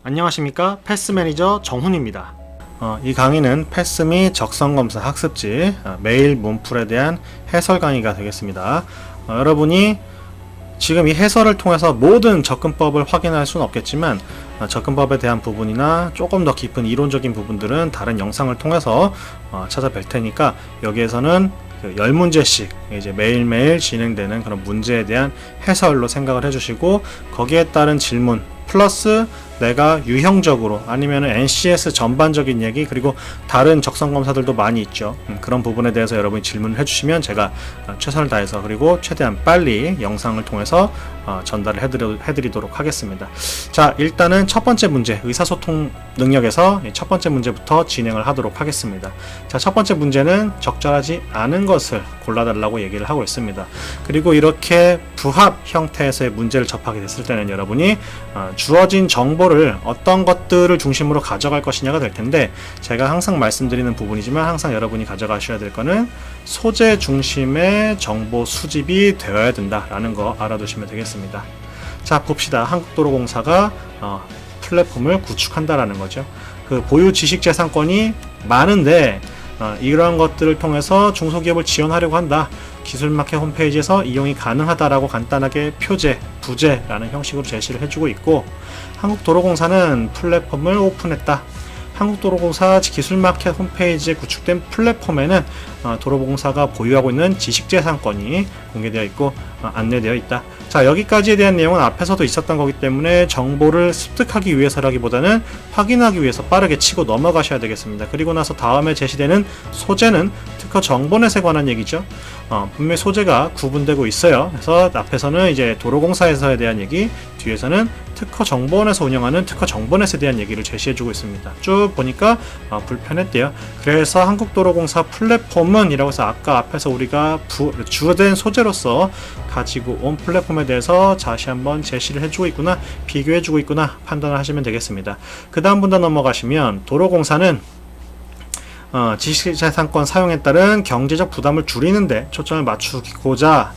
안녕하십니까, 패스 매니저 정훈입니다. 이 강의는 패스 및 적성검사 학습지 메일 문풀에 대한 해설 강의가 되겠습니다. 여러분이 지금 이 해설을 통해서 모든 접근법을 확인할 수는 없겠지만 접근법에 대한 부분이나 조금 더 깊은 이론적인 부분들은 다른 영상을 통해서 찾아뵐 테니까 여기에서는 10문제씩 이제 매일매일 진행되는 그런 문제에 대한 해설로 생각을 해주시고, 거기에 따른 질문 플러스 내가 유형적으로 아니면 NCS 전반적인 얘기, 그리고 다른 적성 검사들도 많이 있죠. 그런 부분에 대해서 여러분이 질문을 해주시면 제가 최선을 다해서 그리고 최대한 빨리 영상을 통해서 전달을 해드리도록 하겠습니다. 자, 일단은 첫 번째 문제, 의사소통 능력에서 첫 번째 문제부터 진행을 하도록 하겠습니다. 자, 첫 번째 문제는 적절하지 않은 것을 골라달라고 얘기를 하고 있습니다. 그리고 이렇게 부합 형태에서의 문제를 접하게 됐을 때는 여러분이 주어진 정보를 어떤 것들을 중심으로 가져갈 것이냐가 될 텐데, 제가 항상 말씀드리는 부분이지만 항상 여러분이 가져가셔야 될 거는 소재 중심의 정보 수집이 되어야 된다라는 거 알아두시면 되겠습니다. 자, 봅시다. 한국도로공사가 플랫폼을 구축한다라는 거죠. 그 보유 지식재산권이 많은데 이러한 것들을 통해서 중소기업을 지원하려고 한다. 기술마켓 홈페이지에서 이용이 가능하다라고 간단하게 표제, 부제라는 형식으로 제시를 해주고 있고, 한국도로공사는 플랫폼을 오픈했다. 한국도로공사 기술마켓 홈페이지에 구축된 플랫폼에는 도로공사가 보유하고 있는 지식재산권이 공개되어 있고 안내되어 있다. 자, 여기까지에 대한 내용은 앞에서도 있었던 거기 때문에 정보를 습득하기 위해서라기보다는 확인하기 위해서 빠르게 치고 넘어가셔야 되겠습니다. 그리고 나서 다음에 제시되는 소재는 특허 정보넷에 관한 얘기죠. 분명히 소재가 구분되고 있어요. 그래서 앞에서는 이제 도로공사에서에 대한 얘기, 뒤에서는 특허 정보원에서 운영하는 특허 정보넷에 대한 얘기를 제시해주고 있습니다. 쭉 보니까 불편했대요. 그래서 한국도로공사 플랫폼은 이라고 해서 아까 앞에서 우리가 주된 소재로서 가지고 온 플랫폼에 대해서 다시 한번 제시를 해주고 있구나, 비교해주고 있구나 판단을 하시면 되겠습니다. 그 다음부터 넘어가시면 도로공사는 지식재산권 사용에 따른 경제적 부담을 줄이는데 초점을 맞추고자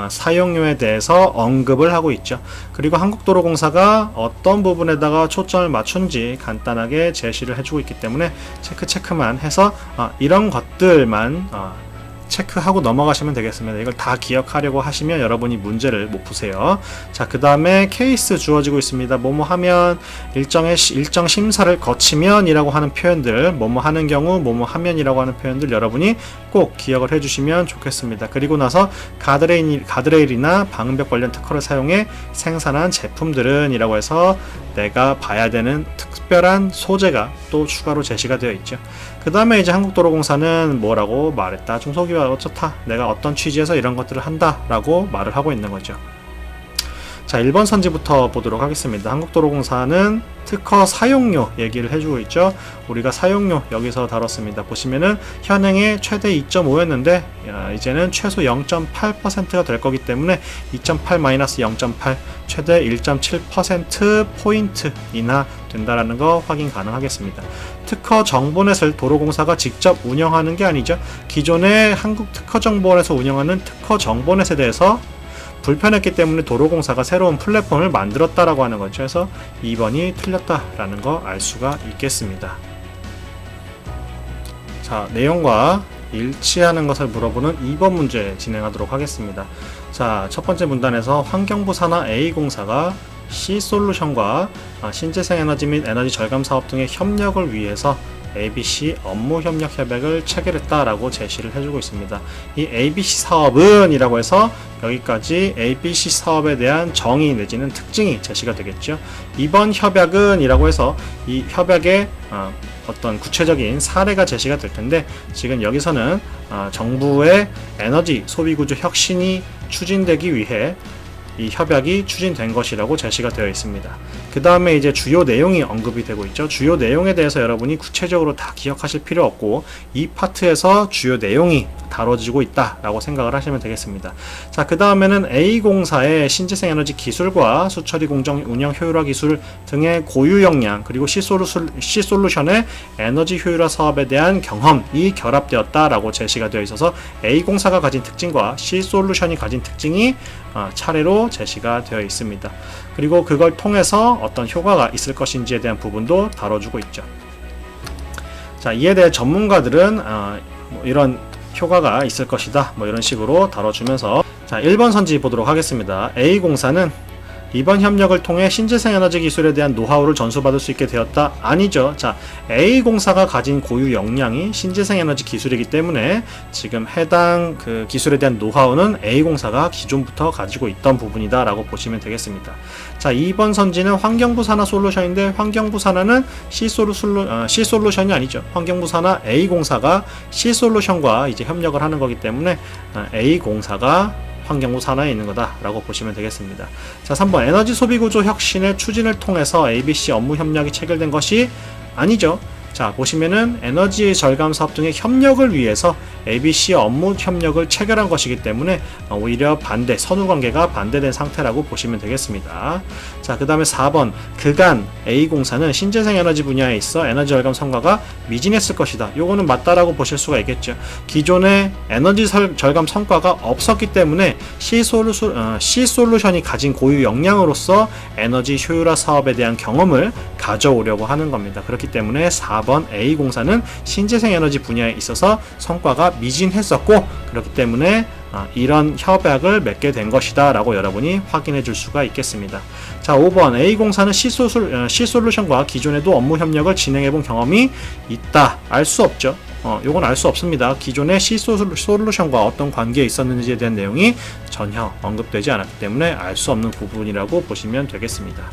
사용료에 대해서 언급을 하고 있죠. 그리고 한국도로공사가 어떤 부분에다가 초점을 맞춘지 간단하게 제시를 해주고 있기 때문에 체크만 해서 이런 것들만 체크하고 넘어가시면 되겠습니다. 이걸 다 기억하려고 하시면 여러분이 문제를 못 푸세요. 자, 그 다음에 케이스 주어지고 있습니다. 뭐뭐 하면, 일정 심사를 거치면 이라고 하는 표현들, 뭐뭐 하는 경우, 뭐뭐 하면 이라고 하는 표현들 여러분이 꼭 기억을 해주시면 좋겠습니다. 그리고 나서 가드레일이나 방음벽 관련 특허를 사용해 생산한 제품들은 이라고 해서 내가 봐야 되는 특별한 소재가 또 추가로 제시가 되어 있죠. 그 다음에 이제 한국도로공사는 뭐라고 말했다. 중소기업 어쩌다. 내가 어떤 취지에서 이런 것들을 한다 라고 말을 하고 있는 거죠. 자, 1번 선지부터 보도록 하겠습니다. 한국도로공사는 특허 사용료 얘기를 해주고 있죠. 우리가 사용료 여기서 다뤘습니다. 보시면은 현행의 최대 2.5였는데 이제는 최소 0.8%가 될 거기 때문에 2.8-0.8 최대 1.7% 포인트 인하 된다라는 거 확인 가능하겠습니다. 특허 정보넷을 도로공사가 직접 운영하는 게 아니죠. 기존의 한국특허정보원에서 운영하는 특허 정보넷에 대해서 불편했기 때문에 도로공사가 새로운 플랫폼을 만들었다라고 하는 거죠. 그래서 2번이 틀렸다라는 거 알 수가 있겠습니다. 자, 내용과 일치하는 것을 물어보는 2번 문제 진행하도록 하겠습니다. 자, 첫 번째 문단에서 환경부 산하 A공사가 C솔루션과 신재생 에너지 및 에너지 절감 사업 등의 협력을 위해서 ABC 업무 협력 협약을 체결했다라고 제시를 해주고 있습니다. 이 ABC 사업은 이라고 해서 여기까지 ABC 사업에 대한 정의 내지는 특징이 제시가 되겠죠. 이번 협약은 이라고 해서 이 협약의 어떤 구체적인 사례가 제시가 될 텐데, 지금 여기서는 정부의 에너지 소비 구조 혁신이 추진되기 위해 이 협약이 추진된 것이라고 제시가 되어 있습니다. 그 다음에 이제 주요 내용이 언급이 되고 있죠. 주요 내용에 대해서 여러분이 구체적으로 다 기억하실 필요 없고 이 파트에서 주요 내용이 다뤄지고 있다라고 생각을 하시면 되겠습니다. 자, 그 다음에는 A공사의 신재생 에너지 기술과 수처리 공정 운영 효율화 기술 등의 고유 역량, 그리고 C솔루션의 에너지 효율화 사업에 대한 경험이 결합되었다라고 제시가 되어 있어서 A공사가 가진 특징과 C솔루션이 가진 특징이 차례로 제시가 되어 있습니다. 그리고 그걸 통해서 어떤 효과가 있을 것인지에 대한 부분도 다뤄주고 있죠. 자, 이에 대해 전문가들은 뭐 이런 효과가 있을 것이다, 뭐 이런 식으로 다뤄주면서, 자, 1번 선지 보도록 하겠습니다. A공사는 이번 협력을 통해 신재생 에너지 기술에 대한 노하우를 전수받을 수 있게 되었다. 아니죠. 자, A공사가 가진 고유 역량이 신재생 에너지 기술이기 때문에 지금 해당 그 기술에 대한 노하우는 A공사가 기존부터 가지고 있던 부분이다 라고 보시면 되겠습니다. 자, 2번 선지는 환경부 산하 솔루션인데, 환경부 산하는 C솔루션이 아니죠. 환경부 산하 A공사가 C솔루션과 이제 협력을 하는 거기 때문에 A공사가 환경부 산하에 있는 거다라고 보시면 되겠습니다. 자, 3번 에너지 소비 구조 혁신의 추진을 통해서 ABC 업무 협력이 체결된 것이 아니죠. 자, 보시면은 에너지 절감 사업 등의 협력을 위해서 ABC 업무 협력을 체결한 것이기 때문에 오히려 반대, 선후 관계가 반대된 상태라고 보시면 되겠습니다. 자, 그 다음에 4번 그간 A공사는 신재생 에너지 분야에 있어 에너지 절감 성과가 미진했을 것이다. 요거는 맞다라고 보실 수가 있겠죠. 기존에 에너지 절감 성과가 없었기 때문에 C솔루션이 가진 고유 역량으로서 에너지 효율화 사업에 대한 경험을 가져오려고 하는 겁니다. 그렇기 때문에 4번 A공사는 신재생 에너지 분야에 있어서 성과가 미진했었고, 그렇기 때문에 이런 협약을 맺게 된 것이다 라고 여러분이 확인해 줄 수가 있겠습니다. 자, 5번 A공사는 C솔루션과 기존에도 업무 협력을 진행해 본 경험이 있다. 알 수 없죠. 요건 알 수 없습니다. 기존에 C솔루션과 어떤 관계에 있었는지에 대한 내용이 전혀 언급되지 않았기 때문에 알 수 없는 부분이라고 보시면 되겠습니다.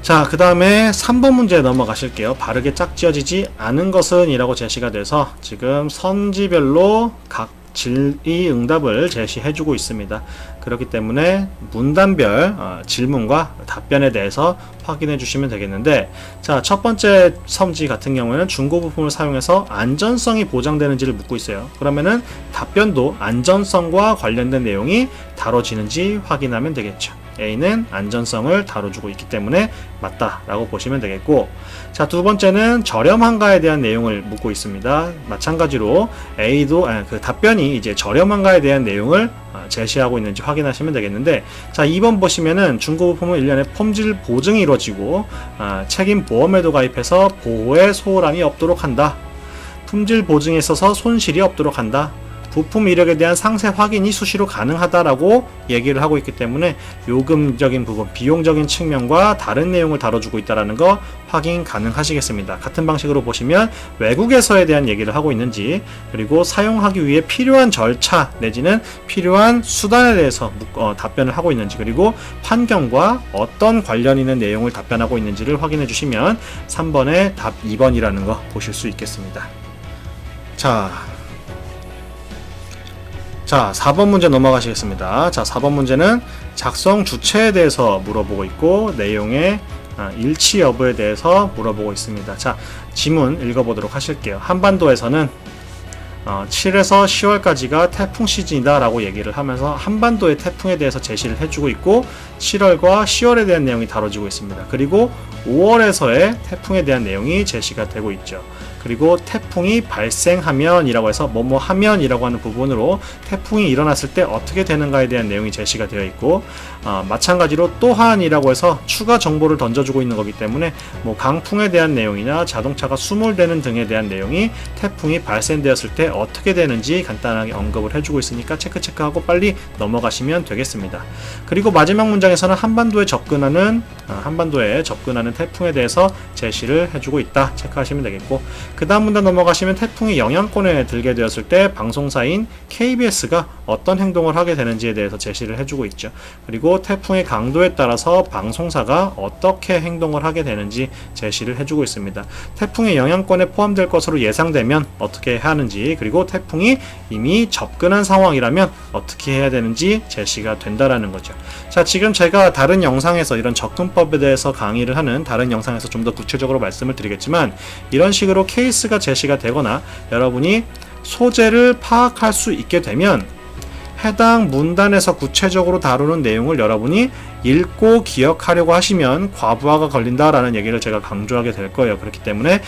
자, 그 다음에 3번 문제 넘어가실게요. 바르게 짝지어지지 않은 것은 이라고 제시가 돼서 지금 선지별로 각 질의 응답을 제시해주고 있습니다. 그렇기 때문에 문단별 질문과 답변에 대해서 확인해 주시면 되겠는데, 자, 첫 번째 선지 같은 경우에는 중고 부품을 사용해서 안전성이 보장되는지를 묻고 있어요. 그러면은 답변도 안전성과 관련된 내용이 다뤄지는지 확인하면 되겠죠. A는 안전성을 다뤄주고 있기 때문에 맞다라고 보시면 되겠고, 자, 두 번째는 저렴한가에 대한 내용을 묻고 있습니다. 마찬가지로 A도 그 답변이 이제 저렴한가에 대한 내용을 제시하고 있는지 확인하시면 되겠는데, 자, 2번 보시면은 중고부품은 1년에 품질 보증이 이루어지고 책임 보험에도 가입해서 보호에 소홀함이 없도록 한다. 품질 보증에 있어서 손실이 없도록 한다. 부품 이력에 대한 상세 확인이 수시로 가능하다라고 얘기를 하고 있기 때문에 요금적인 부분, 비용적인 측면과 다른 내용을 다뤄주고 있다는 거 확인 가능하시겠습니다. 같은 방식으로 보시면 외국에서에 대한 얘기를 하고 있는지, 그리고 사용하기 위해 필요한 절차 내지는 필요한 수단에 대해서 답변을 하고 있는지, 그리고 환경과 어떤 관련 있는 내용을 답변하고 있는지를 확인해 주시면 3번의 답 2번이라는 거 보실 수 있겠습니다. 자, 4번 문제 넘어가시겠습니다. 자, 4번 문제는 작성 주체에 대해서 물어보고 있고, 내용의 일치 여부에 대해서 물어보고 있습니다. 자, 지문 읽어보도록 하실게요. 한반도에서는 7에서 10월까지가 태풍 시즌이다 라고 얘기를 하면서 한반도의 태풍에 대해서 제시를 해주고 있고, 7월과 10월에 대한 내용이 다뤄지고 있습니다. 그리고 5월에서의 태풍에 대한 내용이 제시가 되고 있죠. 그리고 태풍이 발생하면 이라고 해서 뭐뭐 하면 이라고 하는 부분으로 태풍이 일어났을 때 어떻게 되는가에 대한 내용이 제시가 되어 있고, 마찬가지로 또한 이라고 해서 추가 정보를 던져주고 있는 거기 때문에 뭐 강풍에 대한 내용이나 자동차가 수몰되는 등에 대한 내용이 태풍이 발생되었을 때 어떻게 되는지 간단하게 언급을 해주고 있으니까 체크하고 빨리 넘어가시면 되겠습니다. 그리고 마지막 문장에서는 한반도에 접근하는 태풍에 대해서 제시를 해주고 있다. 체크하시면 되겠고, 그 다음 문단 넘어가시면 태풍이 영향권에 들게 되었을 때 방송사인 KBS가 어떤 행동을 하게 되는지에 대해서 제시를 해주고 있죠. 그리고 태풍의 강도에 따라서 방송사가 어떻게 행동을 하게 되는지 제시를 해주고 있습니다. 태풍의 영향권에 포함될 것으로 예상되면 어떻게 해야 하는지, 그리고 태풍이 이미 접근한 상황이라면 어떻게 해야 되는지 제시가 된다라는 거죠. 자, 지금 제가 다른 영상에서 이런 접근법에 대해서 강의를 하는 다른 영상에서 좀 더 구체적으로 말씀을 드리겠지만, 이런 식으로 케이스가 제시가 되거나 여러분이 소재를 파악할 수 있게 되면 해당 문단에서 구체적으로 다루는 내용을 여러분이 읽고 기억하려고 하시면 과부하가 걸린다라는 얘기를 제가 강조하게 될 거예요. 그렇기 때문에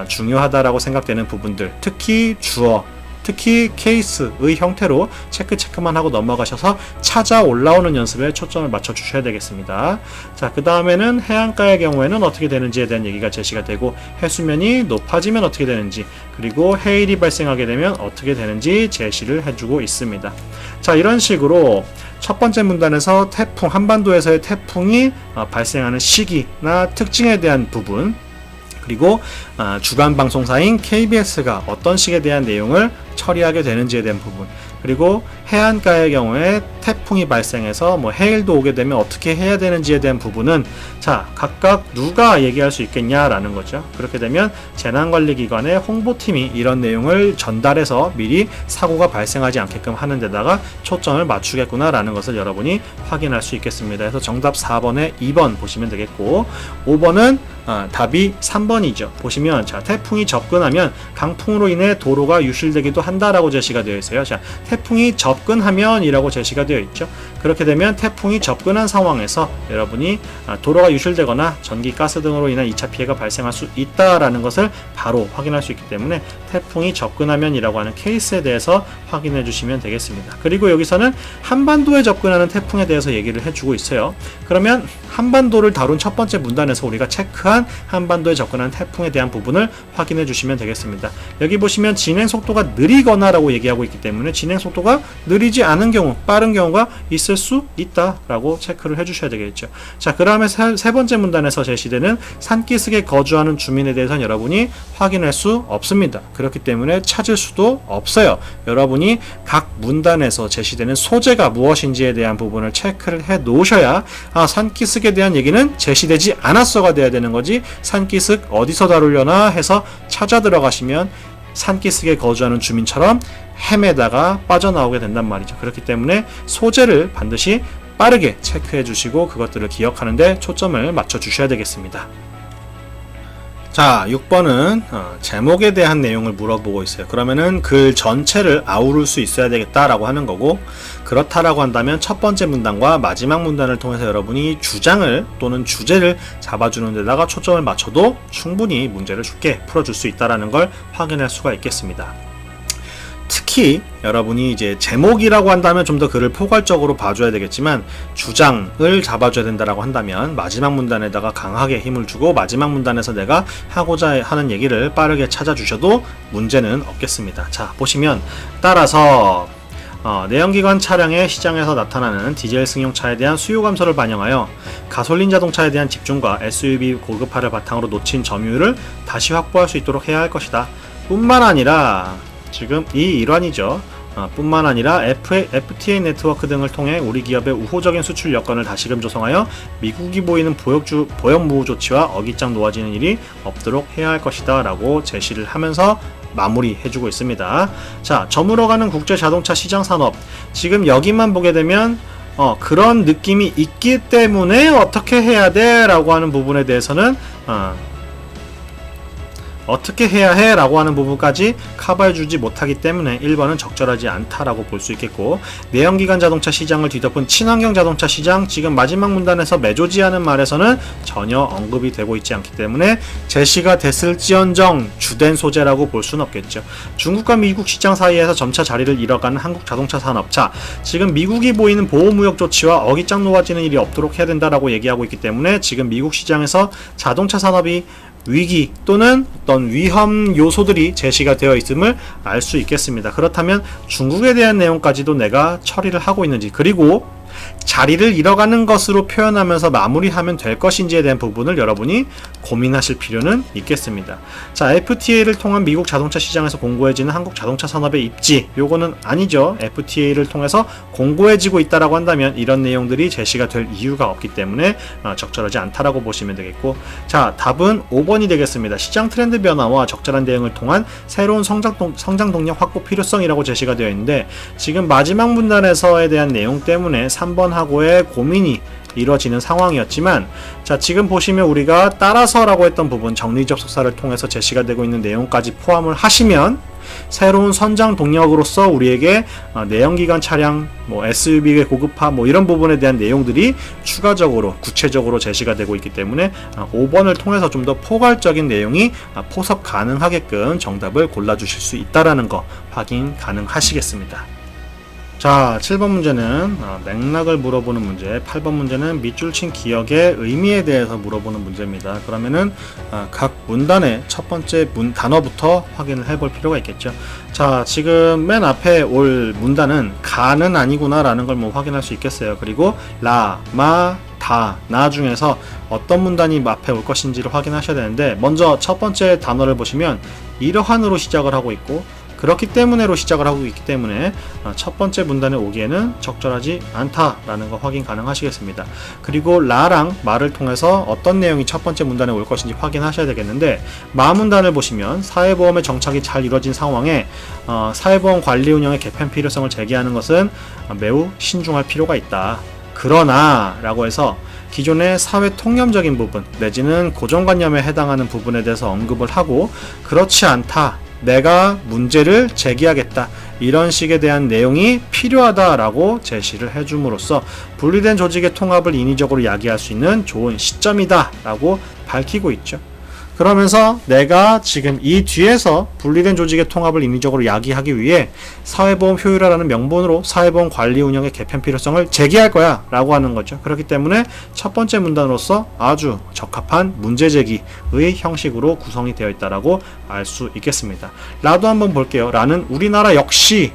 중요하다라고 생각되는 부분들, 특히 주어, 특히 케이스의 형태로 체크만 하고 넘어가셔서 찾아 올라오는 연습에 초점을 맞춰 주셔야 되겠습니다. 자, 그 다음에는 해안가의 경우에는 어떻게 되는지에 대한 얘기가 제시가 되고, 해수면이 높아지면 어떻게 되는지, 그리고 해일이 발생하게 되면 어떻게 되는지 제시를 해주고 있습니다. 자, 이런 식으로 첫 번째 문단에서 태풍, 한반도에서의 태풍이 발생하는 시기나 특징에 대한 부분, 그리고 주간 방송사인 KBS가 어떤 식에 대한 내용을 처리하게 되는지에 대한 부분, 그리고 해안가의 경우에 태풍이 발생해서 해일도 오게 되면 어떻게 해야 되는지에 대한 부분은 자, 각각 누가 얘기할 수 있겠냐라는 거죠. 그렇게 되면 재난관리기관의 홍보팀이 이런 내용을 전달해서 미리 사고가 발생하지 않게끔 하는 데다가 초점을 맞추겠구나라는 것을 여러분이 확인할 수 있겠습니다. 그래서 정답 4번에 2번 보시면 되겠고, 5번은 답이 3번이죠. 보시면 자, 태풍이 접근하면 강풍으로 인해 도로가 유실되기도 한다라고 제시가 되어 있어요. 자, 태풍이 접근하면 이라고 제시가 되어 있죠. 그렇게 되면 태풍이 접근한 상황에서 여러분이 도로가 유실되거나 전기, 가스 등으로 인한 2차 피해가 발생할 수 있다라는 것을 바로 확인할 수 있기 때문에 태풍이 접근하면 이라고 하는 케이스에 대해서 확인해 주시면 되겠습니다. 그리고 여기서는 한반도에 접근하는 태풍에 대해서 얘기를 해주고 있어요. 그러면 한반도를 다룬 첫 번째 문단에서 우리가 체크한 한반도에 접근하는 태풍에 대한 부분을 확인해 주시면 되겠습니다. 여기 보시면 진행 속도가 느리거나 라고 얘기하고 있기 때문에 진행 속도가 느리지 않은 경우, 빠른 경우가 있을 수 있다라고 체크를 해주셔야 되겠죠. 자, 그 다음에 세 번째 문단에서 제시되는 산기슭에 거주하는 주민에 대해서는 여러분이 확인할 수 없습니다. 그렇기 때문에 찾을 수도 없어요. 여러분이 각 문단에서 제시되는 소재가 무엇인지에 대한 부분을 체크를 해 놓으셔야 산기슭에 대한 얘기는 제시되지 않았어가 돼야 되는 거지, 산기슭 어디서 다루려나 해서 찾아 들어가시면 산기슭에 거주하는 주민처럼 헤매다가 빠져나오게 된단 말이죠. 그렇기 때문에 소재를 반드시 빠르게 체크해 주시고 그것들을 기억하는 데 초점을 맞춰 주셔야 되겠습니다. 자, 6번은 제목에 대한 내용을 물어보고 있어요. 그러면은 글 전체를 아우를 수 있어야 되겠다라고 하는 거고, 그렇다라고 한다면 첫 번째 문단과 마지막 문단을 통해서 여러분이 주장을 또는 주제를 잡아주는 데다가 초점을 맞춰도 충분히 문제를 쉽게 풀어줄 수 있다는 걸 확인할 수가 있겠습니다. 특히 여러분이 이제 제목이라고 한다면 좀 더 글을 포괄적으로 봐줘야 되겠지만, 주장을 잡아줘야 된다라고 한다면 마지막 문단에다가 강하게 힘을 주고 마지막 문단에서 내가 하고자 하는 얘기를 빠르게 찾아주셔도 문제는 없겠습니다. 자, 보시면 따라서 내연기관 차량의 시장에서 나타나는 디젤 승용차에 대한 수요 감소를 반영하여 가솔린 자동차에 대한 집중과 SUV 고급화를 바탕으로 놓친 점유율을 다시 확보할 수 있도록 해야 할 것이다. 뿐만 아니라 지금 이 일환이죠. 뿐만 아니라 FTA 네트워크 등을 통해 우리 기업의 우호적인 수출 여건을 다시금 조성하여 미국이 보이는 보역무우 조치와 어깃장 놓아지는 일이 없도록 해야 할 것이다 라고 제시를 하면서 마무리해주고 있습니다. 자, 저물어가는 국제 자동차 시장 산업, 지금 여기만 보게 되면 그런 느낌이 있기 때문에 어떻게 해야 돼 라고 하는 부분에 대해서는 어떻게 해야 해? 라고 하는 부분까지 커버해주지 못하기 때문에 1번은 적절하지 않다라고 볼 수 있겠고, 내연기관 자동차 시장을 뒤덮은 친환경 자동차 시장, 지금 마지막 문단에서 매조지하는 말에서는 전혀 언급이 되고 있지 않기 때문에 제시가 됐을지언정 주된 소재라고 볼 수는 없겠죠. 중국과 미국 시장 사이에서 점차 자리를 잃어가는 한국 자동차 산업, 자, 지금 미국이 보이는 보호무역 조치와 어깃장 놓아지는 일이 없도록 해야 된다라고 얘기하고 있기 때문에 지금 미국 시장에서 자동차 산업이 위기 또는 어떤 위험 요소들이 제시가 되어 있음을 알 수 있겠습니다. 그렇다면 중국에 대한 내용까지도 내가 처리를 하고 있는지, 그리고 자리를 잃어가는 것으로 표현하면서 마무리하면 될 것인지에 대한 부분을 여러분이 고민하실 필요는 있겠습니다. 자, FTA를 통한 미국 자동차 시장에서 공고해지는 한국 자동차 산업의 입지, 요거는 아니죠. FTA를 통해서 공고해지고 있다라고 한다면 이런 내용들이 제시가 될 이유가 없기 때문에 적절하지 않다라고 보시면 되겠고, 자, 답은 5번이 되겠습니다. 시장 트렌드 변화와 적절한 대응을 통한 새로운 성장 동력 확보 필요성이라고 제시가 되어 있는데, 지금 마지막 문단에서에 대한 내용 때문에 3번하고의 고민이 이루어지는 상황이었지만, 자, 지금 보시면 우리가 따라서라고 했던 부분, 정리접속사를 통해서 제시가 되고 있는 내용까지 포함을 하시면 새로운 선장 동력으로서 우리에게 내연기관 차량, SUV의 고급화 이런 부분에 대한 내용들이 추가적으로 구체적으로 제시가 되고 있기 때문에 5번을 통해서 좀 더 포괄적인 내용이 포섭 가능하게끔 정답을 골라주실 수 있다라는 거 확인 가능하시겠습니다. 자, 7번 문제는 맥락을 물어보는 문제, 8번 문제는 밑줄 친 기억의 의미에 대해서 물어보는 문제입니다. 그러면은 각 문단의 첫 번째 단어부터 확인을 해볼 필요가 있겠죠. 자, 지금 맨 앞에 올 문단은 가는 아니구나 라는 걸 확인할 수 있겠어요. 그리고 라, 마, 다, 나 중에서 어떤 문단이 앞에 올 것인지를 확인하셔야 되는데, 먼저 첫 번째 단어를 보시면 이러한으로 시작을 하고 있고 그렇기 때문에로 시작을 하고 있기 때문에 첫 번째 문단에 오기에는 적절하지 않다라는 거 확인 가능하시겠습니다. 그리고 라랑 마를 통해서 어떤 내용이 첫 번째 문단에 올 것인지 확인하셔야 되겠는데, 마 문단을 보시면 사회보험의 정착이 잘 이루어진 상황에 사회보험 관리 운영의 개편 필요성을 제기하는 것은 매우 신중할 필요가 있다. 그러나 라고 해서 기존의 사회 통념적인 부분 내지는 고정관념에 해당하는 부분에 대해서 언급을 하고, 그렇지 않다, 내가 문제를 제기하겠다, 이런 식에 대한 내용이 필요하다라고 제시를 해줌으로써 분리된 조직의 통합을 인위적으로 야기할 수 있는 좋은 시점이다 라고 밝히고 있죠. 그러면서 내가 지금 이 뒤에서 분리된 조직의 통합을 인위적으로 야기하기 위해 사회보험 효율화라는 명분으로 사회보험 관리 운영의 개편 필요성을 제기할 거야 라고 하는 거죠. 그렇기 때문에 첫 번째 문단으로서 아주 적합한 문제 제기의 형식으로 구성이 되어 있다라고 알 수 있겠습니다. 라도 한번 볼게요. 라는 우리나라 역시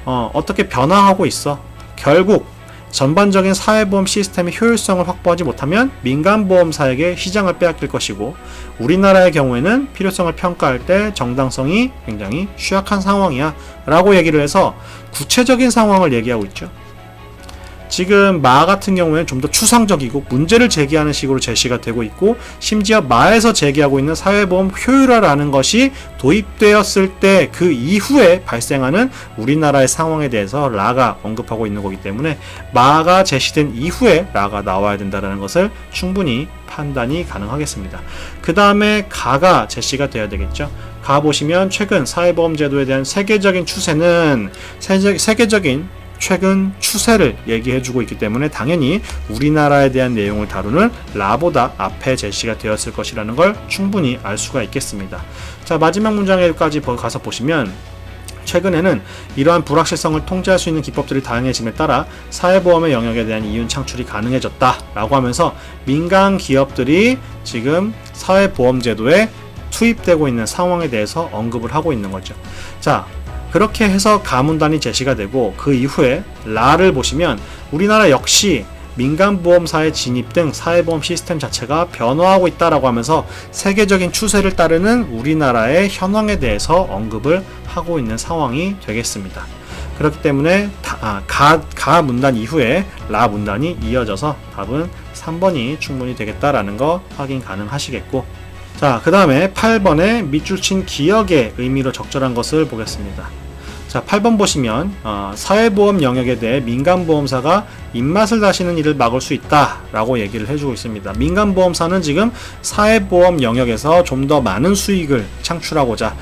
어떻게 변화하고 있어. 결국 전반적인 사회보험 시스템의 효율성을 확보하지 못하면 민간보험사에게 시장을 빼앗길 것이고, 우리나라의 경우에는 필요성을 평가할 때 정당성이 굉장히 취약한 상황이야 라고 얘기를 해서 구체적인 상황을 얘기하고 있죠. 지금 마 같은 경우에는 좀 더 추상적이고 문제를 제기하는 식으로 제시가 되고 있고, 심지어 마에서 제기하고 있는 사회보험 효율화라는 것이 도입되었을 때 그 이후에 발생하는 우리나라의 상황에 대해서 라가 언급하고 있는 거기 때문에 마가 제시된 이후에 라가 나와야 된다는 것을 충분히 판단이 가능하겠습니다. 그 다음에 가가 제시가 되어야 되겠죠. 가 보시면 최근 사회보험 제도에 대한 세계적인 추세는 세계적인 최근 추세를 얘기해주고 있기 때문에 당연히 우리나라에 대한 내용을 다루는 라보다 앞에 제시가 되었을 것이라는 걸 충분히 알 수가 있겠습니다. 자, 마지막 문장에까지 가서 보시면 최근에는 이러한 불확실성을 통제할 수 있는 기법들이 다양해짐에 따라 사회보험의 영역에 대한 이윤 창출이 가능해졌다 라고 하면서 민간 기업들이 지금 사회보험제도에 투입되고 있는 상황에 대해서 언급을 하고 있는 거죠. 자, 그렇게 해서 가문단이 제시가 되고, 그 이후에 라를 보시면 우리나라 역시 민간보험사의 진입 등 사회보험 시스템 자체가 변화하고 있다라고 하면서 세계적인 추세를 따르는 우리나라의 현황에 대해서 언급을 하고 있는 상황이 되겠습니다. 그렇기 때문에 가 문단 이후에 라 문단이 이어져서 답은 3번이 충분히 되겠다라는 거 확인 가능하시겠고, 자, 그 다음에 8번에 밑줄 친 기억의 의미로 적절한 것을 보겠습니다. 자, 8번 보시면 사회보험 영역에 대해 민간보험사가 입맛을 다시는 일을 막을 수 있다 라고 얘기를 해주고 있습니다. 민간보험사는 지금 사회보험 영역에서 좀 더 많은 수익을 창출하고자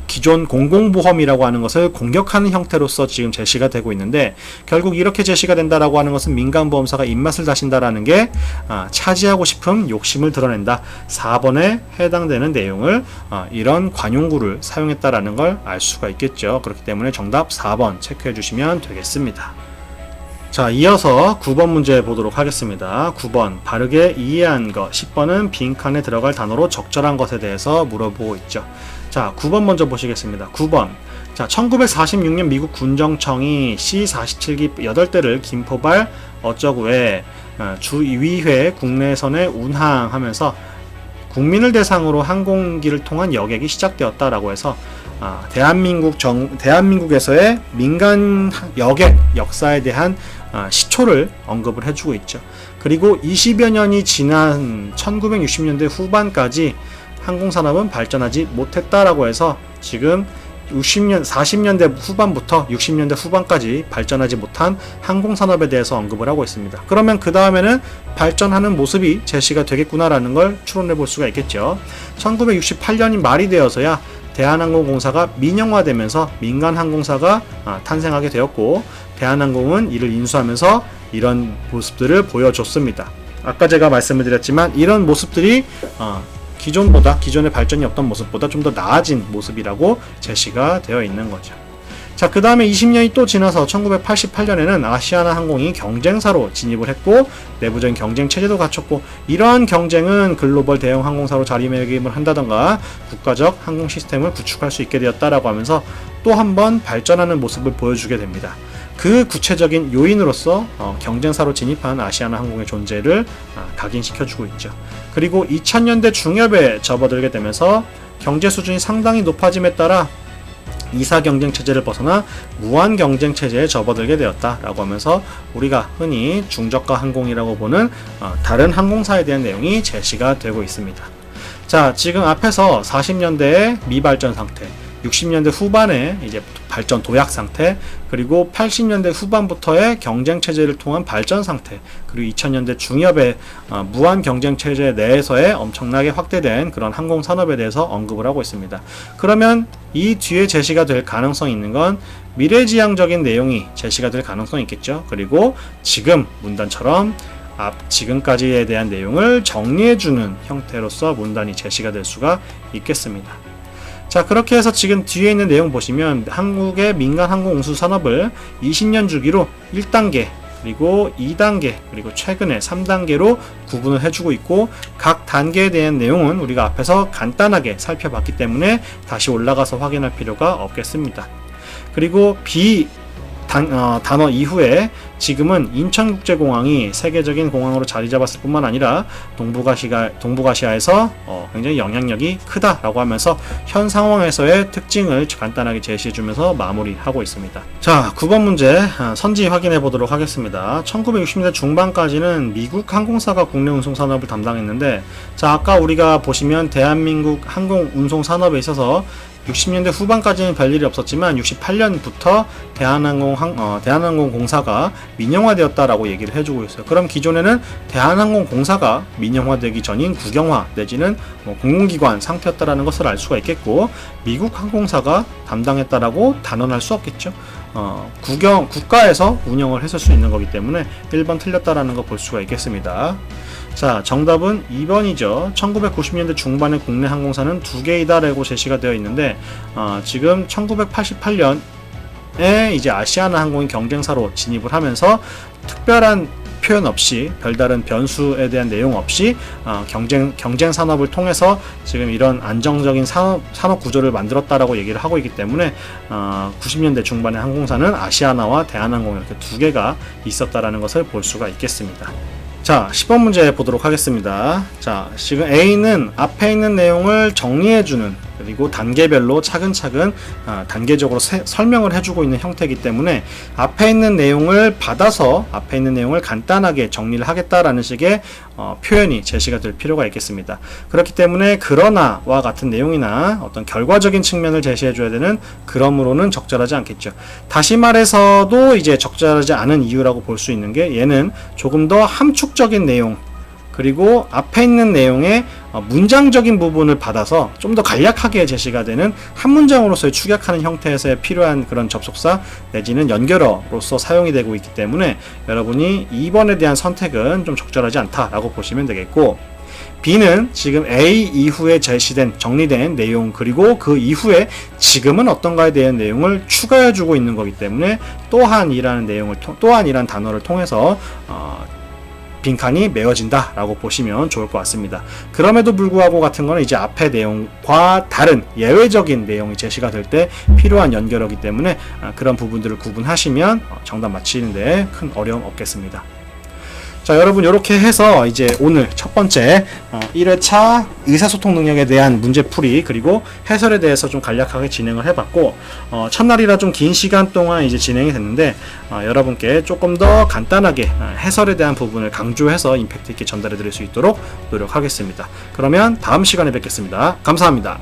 기존 공공보험이라고 하는 것을 공격하는 형태로서 지금 제시가 되고 있는데, 결국 이렇게 제시가 된다라고 하는 것은 민간보험사가 입맛을 다신다라는 게 차지하고 싶은 욕심을 드러낸다. 4번에 해당되는 내용을 이런 관용구를 사용했다라는 걸 알 수가 있겠죠. 그렇기 때문에 정답 4번 체크해 주시면 되겠습니다. 자, 이어서 9번 문제 보도록 하겠습니다. 9번 바르게 이해한 것, 10번은 빈칸에 들어갈 단어로 적절한 것에 대해서 물어보고 있죠. 자, 9번 먼저 보시겠습니다. 9번. 자, 1946년 미국 군정청이 C-47기 8대를 김포발 어쩌구에 주2회 국내선에 운항하면서 국민을 대상으로 항공기를 통한 여객이 시작되었다라고 해서 대한민국에서의 민간 여객 역사에 대한 시초를 언급을 해주고 있죠. 그리고 20여 년이 지난 1960년대 후반까지 항공산업은 발전하지 못했다라고 해서 지금 40년대 후반부터 60년대 후반까지 발전하지 못한 항공산업에 대해서 언급을 하고 있습니다. 그러면 그 다음에는 발전하는 모습이 제시가 되겠구나라는 걸 추론해 볼 수가 있겠죠. 1968년이 말이 되어서야 대한항공공사가 민영화되면서 민간항공사가 탄생하게 되었고, 대한항공은 이를 인수하면서 이런 모습들을 보여줬습니다. 아까 제가 말씀을 드렸지만 이런 모습들이 기존의 발전이 없던 모습보다 좀 더 나아진 모습이라고 제시가 되어 있는 거죠. 자, 그 다음에 20년이 또 지나서 1988년에는 아시아나 항공이 경쟁사로 진입을 했고, 내부적인 경쟁 체제도 갖췄고, 이러한 경쟁은 글로벌 대형 항공사로 자리매김을 한다던가 국가적 항공 시스템을 구축할 수 있게 되었다라고 하면서 또 한 번 발전하는 모습을 보여주게 됩니다. 그 구체적인 요인으로서 경쟁사로 진입한 아시아나 항공의 존재를 각인시켜주고 있죠. 그리고 2000년대 중엽에 접어들게 되면서 경제 수준이 상당히 높아짐에 따라 이사 경쟁 체제를 벗어나 무한 경쟁 체제에 접어들게 되었다라고 하면서 우리가 흔히 중저가 항공이라고 보는 다른 항공사에 대한 내용이 제시가 되고 있습니다. 자, 지금 앞에서 40년대의 미발전 상태, 60년대 후반에 이제 발전 도약 상태, 그리고 80년대 후반부터의 경쟁 체제를 통한 발전 상태, 그리고 2000년대 중엽의 무한 경쟁 체제 내에서의 엄청나게 확대된 그런 항공 산업에 대해서 언급을 하고 있습니다. 그러면 이 뒤에 제시가 될 가능성이 있는 건 미래지향적인 내용이 제시가 될 가능성이 있겠죠. 그리고 지금 문단처럼 지금까지에 대한 내용을 정리해주는 형태로서 문단이 제시가 될 수가 있겠습니다. 자, 그렇게 해서 지금 뒤에 있는 내용 보시면 한국의 민간 항공 운수 산업을 20년 주기로 1단계, 그리고 2단계, 그리고 최근에 3단계로 구분을 해주고 있고, 각 단계에 대한 내용은 우리가 앞에서 간단하게 살펴봤기 때문에 다시 올라가서 확인할 필요가 없겠습니다. 그리고 단어 이후에 지금은 인천국제공항이 세계적인 공항으로 자리 잡았을 뿐만 아니라 동북아시아에서 굉장히 영향력이 크다라고 하면서 현 상황에서의 특징을 간단하게 제시해주면서 마무리하고 있습니다. 자, 9번 문제 선지 확인해 보도록 하겠습니다. 1960년대 중반까지는 미국 항공사가 국내 운송 산업을 담당했는데, 자, 아까 우리가 보시면 대한민국 항공 운송 산업에 있어서 60년대 후반까지는 별일이 없었지만 68년부터 대한항공공사가 민영화되었다라고 얘기를 해주고 있어요. 그럼 기존에는 대한항공공사가 민영화되기 전인 국영화 내지는 공공기관 상태였다라는 것을 알 수가 있겠고, 미국 항공사가 담당했다라고 단언할 수 없겠죠. 국가에서 운영을 했을 수 있는 거기 때문에 1번 틀렸다라는 거 볼 수가 있겠습니다. 자, 정답은 2번이죠. 1990년대 중반의 국내 항공사는 2개이다 라고 제시가 되어 있는데, 지금 1988년에 이제 아시아나 항공이 경쟁사로 진입을 하면서 특별한 표현 없이, 별다른 변수에 대한 내용 없이 경쟁 산업을 통해서 지금 이런 안정적인 산업 구조를 만들었다라고 얘기를 하고 있기 때문에 90년대 중반의 항공사는 아시아나와 대한항공 이렇게 2개가 있었다라는 것을 볼 수가 있겠습니다. 자, 10번 문제 보도록 하겠습니다. 자, 지금 A는 앞에 있는 내용을 정리해주는, 그리고 단계별로 차근차근 단계적으로 설명을 해주고 있는 형태이기 때문에 앞에 있는 내용을 받아서 앞에 있는 내용을 간단하게 정리를 하겠다라는 식의 표현이 제시가 될 필요가 있겠습니다. 그렇기 때문에 그러나와 같은 내용이나 어떤 결과적인 측면을 제시해줘야 되는 그러므로는 적절하지 않겠죠. 다시 말해서도 이제 적절하지 않은 이유라고 볼 수 있는 게, 얘는 조금 더 함축적인 내용, 그리고 앞에 있는 내용의 문장적인 부분을 받아서 좀 더 간략하게 제시가 되는 한 문장으로서의 축약하는 형태에서 필요한 그런 접속사 내지는 연결어로서 사용이 되고 있기 때문에 여러분이 2번에 대한 선택은 좀 적절하지 않다라고 보시면 되겠고, B는 지금 A 이후에 제시된 정리된 내용, 그리고 그 이후에 지금은 어떤가에 대한 내용을 추가해주고 있는 거기 때문에 또한이라는 단어를 통해서 빈칸이 메워진다 라고 보시면 좋을 것 같습니다. 그럼에도 불구하고 같은 거는 이제 앞의 내용과 다른 예외적인 내용이 제시가 될 때 필요한 연결어기 때문에 그런 부분들을 구분하시면 정답 맞히는데 큰 어려움 없겠습니다. 자, 여러분, 이렇게 해서 이제 오늘 첫 번째 1회차 의사소통 능력에 대한 문제풀이 그리고 해설에 대해서 좀 간략하게 진행을 해봤고, 첫날이라 좀 긴 시간 동안 이제 진행이 됐는데 여러분께 조금 더 간단하게 해설에 대한 부분을 강조해서 임팩트 있게 전달해 드릴 수 있도록 노력하겠습니다. 그러면 다음 시간에 뵙겠습니다. 감사합니다.